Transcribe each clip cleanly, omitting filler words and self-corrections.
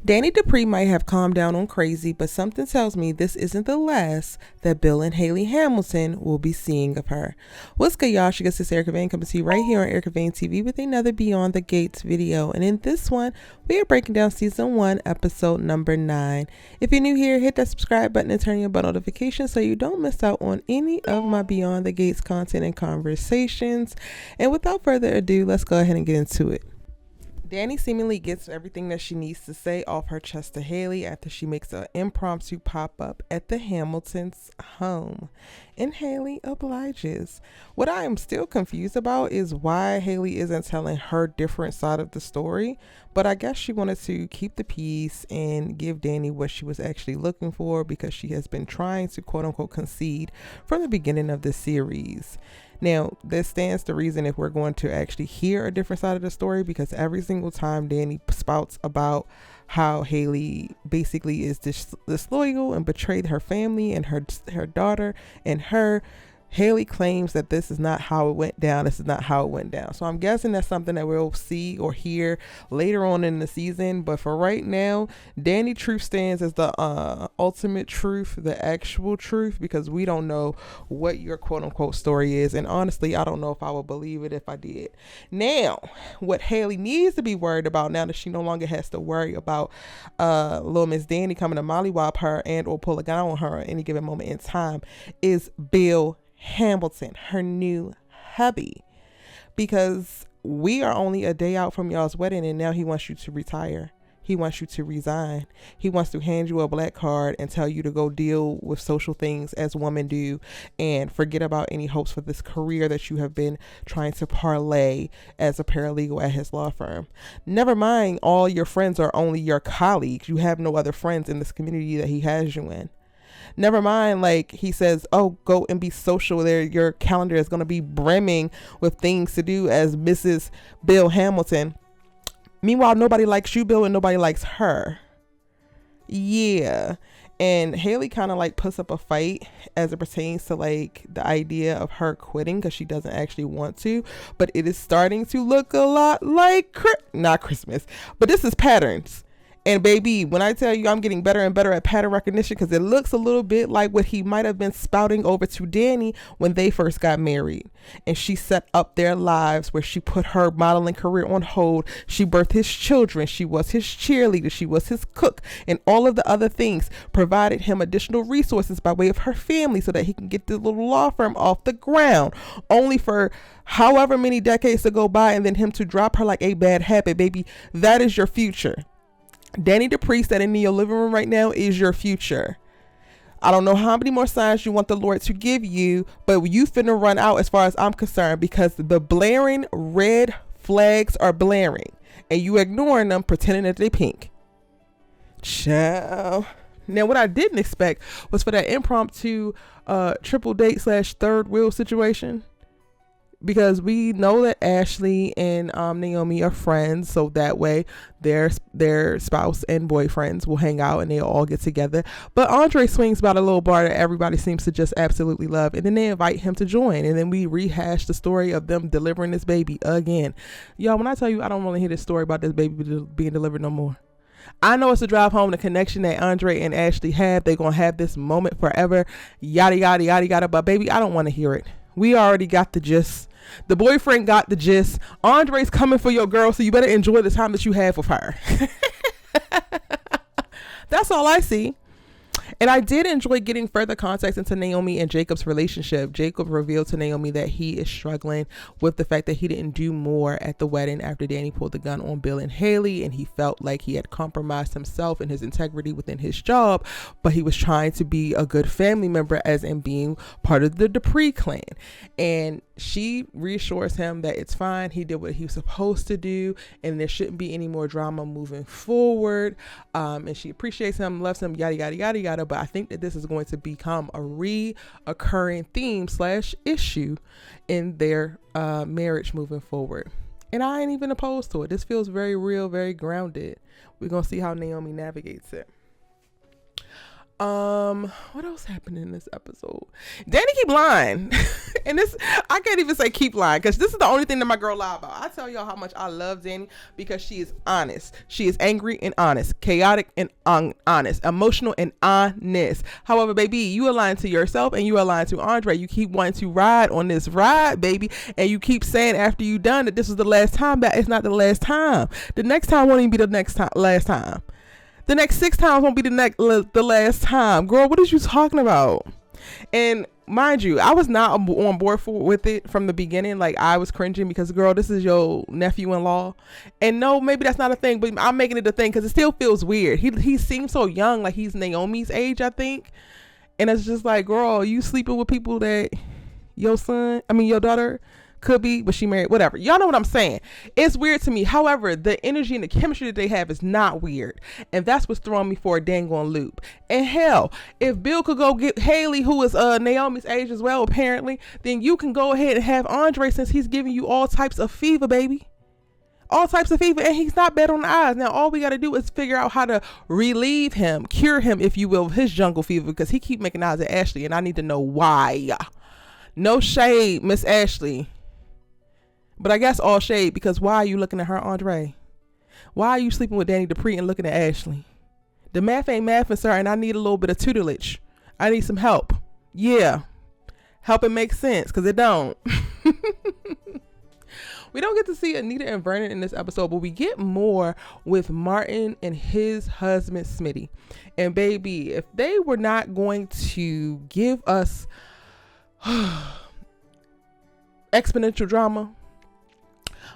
Dani Dupree might have calmed down on crazy, but something tells me this isn't the last that Bill and Haley Hamilton will be seeing of her. What's good, y'all? She gets this Erica Vane coming to you right here on Erica Vane TV with another Beyond the Gates video. And in this one, we are breaking down season 1, episode number 9. If you're new here, hit that subscribe button and turn your bell notifications so you don't miss out on any of my Beyond the Gates content and conversations. And without further ado, let's go ahead and get into it. Dani seemingly gets everything that she needs to say off her chest to Haley after she makes an impromptu pop-up at the Hamiltons' home. And Haley obliges. What I am still confused about is why Haley isn't telling her different side of the story, but I guess she wanted to keep the peace and give Dani what she was actually looking for because she has been trying to quote-unquote concede from the beginning of the series. Now, this stands to reason if we're going to actually hear a different side of the story, because every single time Dani spouts about how Haley basically is disloyal and betrayed her family and her daughter and her, Haley claims that this is not how it went down. This is not how it went down. So I'm guessing that's something that we'll see or hear later on in the season. But for right now, Dani truth stands as the ultimate truth, the actual truth, because we don't know what your quote unquote story is. And honestly, I don't know if I would believe it if I did. Now, what Haley needs to be worried about now that she no longer has to worry about little Miss Dani coming to mollywop her and or pull a gun on her at any given moment in time is Bill Hamilton, her new hubby, because we are only a day out from y'all's wedding and now he wants you to retire. He wants you to resign. He wants to hand you a black card and tell you to go deal with social things as women do and forget about any hopes for this career that you have been trying to parlay as a paralegal at his law firm. Never mind, all your friends are only your colleagues. You have no other friends in this community that he has you in. Never mind, like he says, oh, go and be social there. Your calendar is going to be brimming with things to do as Mrs. Bill Hamilton. Meanwhile, nobody likes you, Bill, and nobody likes her. Yeah. And Haley kind of like puts up a fight as it pertains to like the idea of her quitting because she doesn't actually want to. But it is starting to look a lot like, not Christmas, but this is patterns. And baby, when I tell you I'm getting better and better at pattern recognition, because it looks a little bit like what he might have been spouting over to Dani when they first got married. And she set up their lives where she put her modeling career on hold. She birthed his children. She was his cheerleader. She was his cook and all of the other things. Provided him additional resources by way of her family so that he can get the little law firm off the ground. Only for however many decades to go by and then him to drop her like a bad habit. Baby, that is your future. Dani Dupree standing in your living room right now is your future. I don't know how many more signs you want the Lord to give you, but you finna run out as far as I'm concerned, because the blaring red flags are blaring and you ignoring them, pretending that they pink. Ciao. Now, what I didn't expect was for that impromptu triple date / third wheel situation. Because we know that Ashley and Naomi are friends, so that way their spouse and boyfriends will hang out and they'll all get together. But Andre swings by the little bar that everybody seems to just absolutely love, and then they invite him to join, and then we rehash the story of them delivering this baby again. Y'all, when I tell you I don't want to hear this story about this baby being delivered no more. I know it's a drive home, the connection that Andre and Ashley have. They're going to have this moment forever, yada, yada, yada, yada. But baby, I don't want to hear it. We already got the gist. The boyfriend got the gist. Andre's coming for your girl, so you better enjoy the time that you have with her. That's all I see. And I did enjoy getting further context into Naomi and Jacob's relationship. Jacob revealed to Naomi that he is struggling with the fact that he didn't do more at the wedding after Dani pulled the gun on Bill and Haley, and he felt like he had compromised himself and his integrity within his job, but he was trying to be a good family member, as in being part of the Dupree clan. And she reassures him that it's fine. He did what he was supposed to do, and there shouldn't be any more drama moving forward. And she appreciates him, loves him, yada, yada, yada, yada. But I think that this is going to become a reoccurring theme / issue in their marriage moving forward. And I ain't even opposed to it. This feels very real, very grounded. We're going to see how Naomi navigates it. What else happened in this episode? Dani keep lying. And this, I can't even say keep lying, because this is the only thing that my girl lie about. I tell y'all how much I love Dani, because she is honest. She is angry and honest, chaotic and honest, emotional and honest. However, baby, you are lying to yourself and you are lying to Andre. You keep wanting to ride on this ride, baby, and you keep saying after you done that this is the last time. That it's not the last time. The next time won't even be the last time. The next 6 times won't be the last time. Girl, what is you talking about? And mind you, I was not on board with it from the beginning. Like, I was cringing because, girl, this is your nephew-in-law. And no, maybe that's not a thing, but I'm making it a thing because it still feels weird. He seems so young, like he's Naomi's age, I think. And it's just like, girl, you sleeping with people that your daughter could be, but she married, whatever. Y'all know what I'm saying. It's weird to me. However, the energy and the chemistry that they have is not weird. And that's what's throwing me for a dang on loop. And hell, if Bill could go get Haley, who is Naomi's age as well, apparently, then you can go ahead and have Andre, since he's giving you all types of fever, baby. All types of fever, and he's not bad on the eyes. Now, all we got to do is figure out how to relieve him, cure him, if you will, of his jungle fever, because he keep making eyes at Ashley, and I need to know why. No shade, Miss Ashley. But I guess all shade, because why are you looking at her, Andre? Why are you sleeping with Dani Dupree and looking at Ashley? The math ain't mathing, sir, and I need a little bit of tutelage. I need some help. Yeah. Help it make sense, because it don't. We don't get to see Anita and Vernon in this episode, but we get more with Martin and his husband, Smitty. And baby, if they were not going to give us exponential drama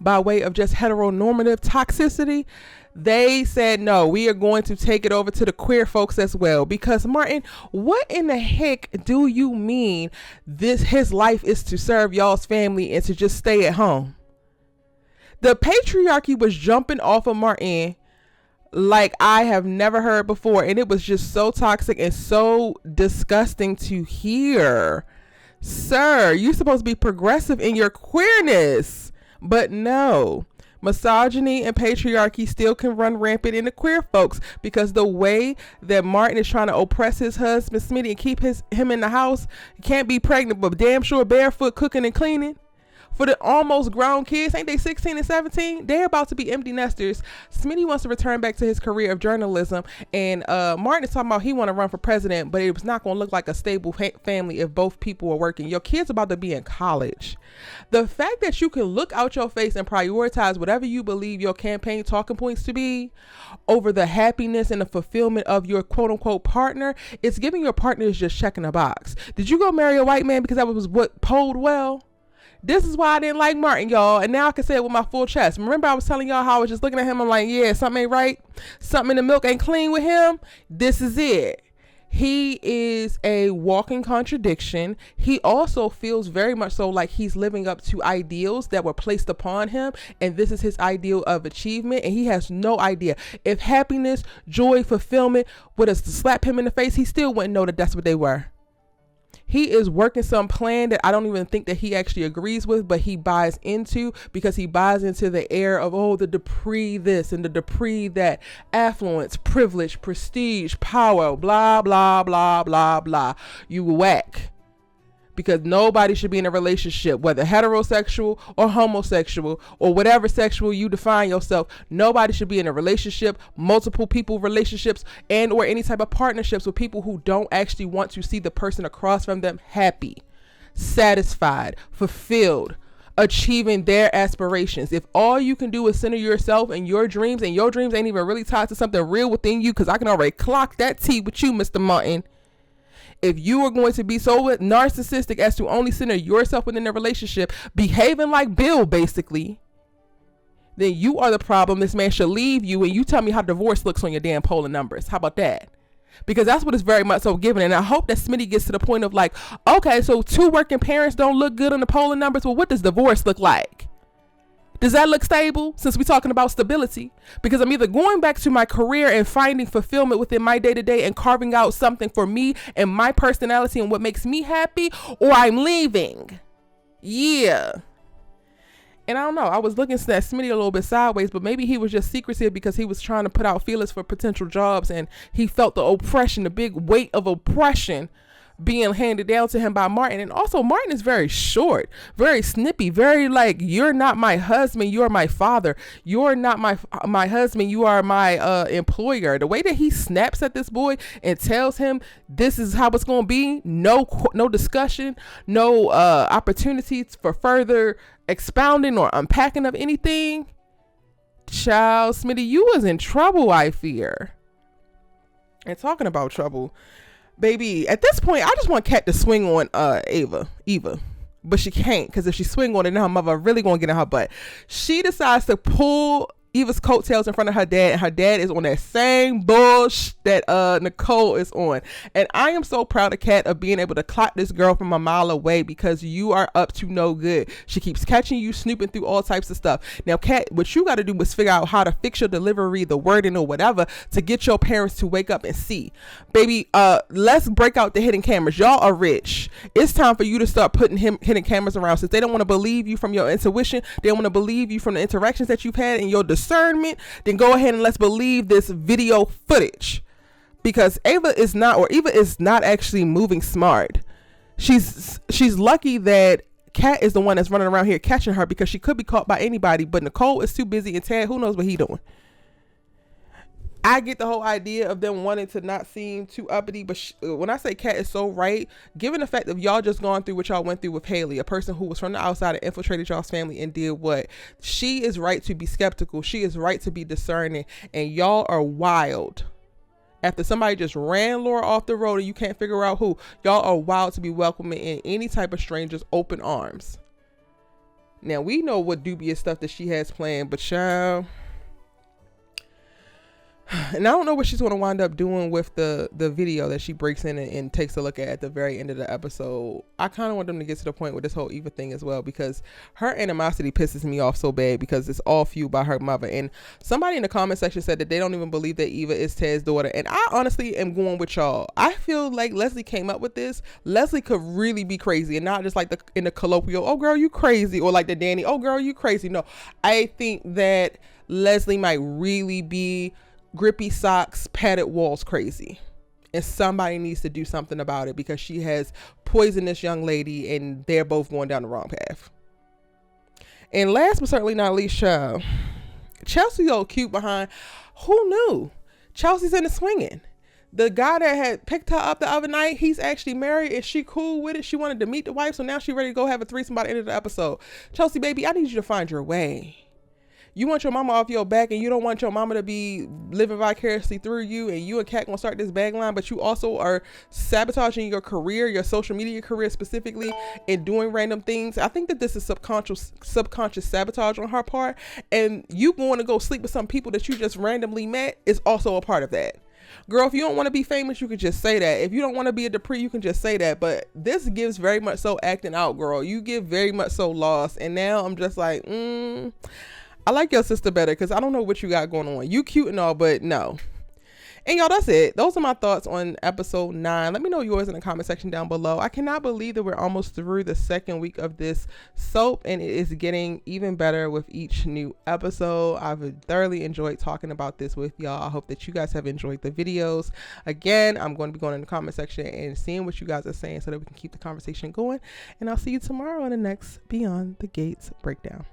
by way of just heteronormative toxicity, they said, no, we are going to take it over to the queer folks as well. Because Martin, what in the heck do you mean his life is to serve y'all's family and to just stay at home? The patriarchy was jumping off of Martin like I have never heard before, and it was just so toxic and so disgusting to hear. Sir, you're supposed to be progressive in your queerness. But no, misogyny and patriarchy still can run rampant in the queer folks, because the way that Martin is trying to oppress his husband Smitty and keep him in the house, he can't be pregnant but damn sure barefoot cooking and cleaning. For the almost grown kids, ain't they 16 and 17? They're about to be empty nesters. Smitty wants to return back to his career of journalism, and Martin is talking about he want to run for president, but it was not going to look like a stable family if both people were working. Your kid's about to be in college. The fact that you can look out your face and prioritize whatever you believe your campaign talking points to be over the happiness and the fulfillment of your quote-unquote partner, it's giving your partner is just checking a box. Did you go marry a white man because that was what polled well? This is why I didn't like Martin, y'all. And now I can say it with my full chest. Remember I was telling y'all how I was just looking at him. I'm like, yeah, something ain't right. Something in the milk ain't clean with him. This is it. He is a walking contradiction. He also feels very much so like he's living up to ideals that were placed upon him. And this is his ideal of achievement. And he has no idea. If happiness, joy, fulfillment would have slapped him in the face, he still wouldn't know that that's what they were. He is working some plan that I don't even think that he actually agrees with, but he buys into, because he buys into the air of, oh, the Dupree this and the Dupree that, affluence, privilege, prestige, power, blah, blah, blah, blah, blah. You whack. Because nobody should be in a relationship, whether heterosexual or homosexual or whatever sexual you define yourself. Nobody should be in a relationship, multiple people relationships, and or any type of partnerships with people who don't actually want to see the person across from them happy, satisfied, fulfilled, achieving their aspirations. If all you can do is center yourself and your dreams ain't even really tied to something real within you, because I can already clock that T with you, Mr. Martin. If you are going to be so narcissistic as to only center yourself within a relationship, behaving like Bill, basically, then you are the problem. This man should leave you, and you tell me how divorce looks on your damn polling numbers. How about that? Because that's what it's very much so given. And I hope that Smitty gets to the point of like, okay, so 2 working parents don't look good on the polling numbers. Well, what does divorce look like? Does that look stable, since we're talking about stability? Because I'm either going back to my career and finding fulfillment within my day-to-day and carving out something for me and my personality and what makes me happy, or I'm leaving. Yeah. And I don't know, I was looking at Smitty a little bit sideways, but maybe he was just secretive because he was trying to put out feelers for potential jobs, and he felt the oppression, the big weight of oppression being handed down to him by Martin. And also Martin is very short, very snippy, very like, you're not my husband, you're my father. You're not my husband, you are my employer. The way that he snaps at this boy and tells him this is how it's gonna be, no discussion, no opportunities for further expounding or unpacking of anything. Child, Smitty, you was in trouble, I fear. And talking about trouble, baby, at this point, I just want Kat to swing on Eva. But she can't, because if she swing on it, then her mother really gonna get in her butt. She decides to pull Eva's coattails in front of her dad, and her dad is on that same bullshit that Nicole is on. And I am so proud of Kat of being able to clock this girl from a mile away, because you are up to no good. She keeps catching you snooping through all types of stuff. Now, Kat, what you got to do is figure out how to fix your delivery, the wording or whatever, to get your parents to wake up and see. Baby, let's break out the hidden cameras. Y'all are rich. It's time for you to start putting hidden cameras around. Since they don't want to believe you from your intuition, they don't want to believe you from the interactions that you've had and your discernment, then go ahead and let's believe this video footage. Because Eva is not actually moving smart. She's lucky that Kat is the one that's running around here catching her, because she could be caught by anybody, but Nicole is too busy, and Tad, who knows what he doing. I get the whole idea of them wanting to not seem too uppity, but when I say Kat is so right, given the fact that y'all just gone through what y'all went through with Haley, a person who was from the outside and infiltrated y'all's family and did what, she is right to be skeptical. She is right to be discerning, and y'all are wild. After somebody just ran Laura off the road and you can't figure out who, y'all are wild to be welcoming in any type of stranger's open arms. Now, we know what dubious stuff that she has planned, but child, and I don't know what she's going to wind up doing with the video that she breaks in and takes a look at the very end of the episode. I kind of want them to get to the point with this whole Eva thing as well, because her animosity pisses me off so bad, because it's all fueled by her mother. And somebody in the comment section said that they don't even believe that Eva is Ted's daughter. And I honestly am going with y'all. I feel like Leslie came up with this. Leslie could really be crazy, and not just like in the colloquial, oh girl, you crazy, or like the Dani, oh girl, you crazy. No, I think that Leslie might really be grippy socks, padded walls crazy, and somebody needs to do something about it, because she has poisoned this young lady and they're both going down the wrong path. And last but certainly not least, child, Chelsea's all cute behind. Who knew? Chelsea's in the swinging. The guy that had picked her up the other night, he's actually married. Is she cool with it? She wanted to meet the wife, so now she's ready to go have a threesome by the end of the episode. Chelsea, baby, I need you to find your way. You want your mama off your back, and you don't want your mama to be living vicariously through you, and you and Kat gonna start this bag line, but you also are sabotaging your career, your social media career specifically, and doing random things. I think that this is subconscious sabotage on her part, and you going to go sleep with some people that you just randomly met is also a part of that. Girl, if you don't want to be famous, you can just say that. If you don't want to be a Dupree, you can just say that. But this gives very much so acting out, girl. You give very much so lost, and now I'm just like, I like your sister better, because I don't know what you got going on. You cute and all, but no. And y'all, that's it. Those are my thoughts on episode 9. Let me know yours in the comment section down below. I cannot believe that we're almost through the second week of this soap, and it is getting even better with each new episode. I've thoroughly enjoyed talking about this with y'all. I hope that you guys have enjoyed the videos. Again, I'm going to be going in the comment section and seeing what you guys are saying so that we can keep the conversation going. And I'll see you tomorrow on the next Beyond the Gates breakdown.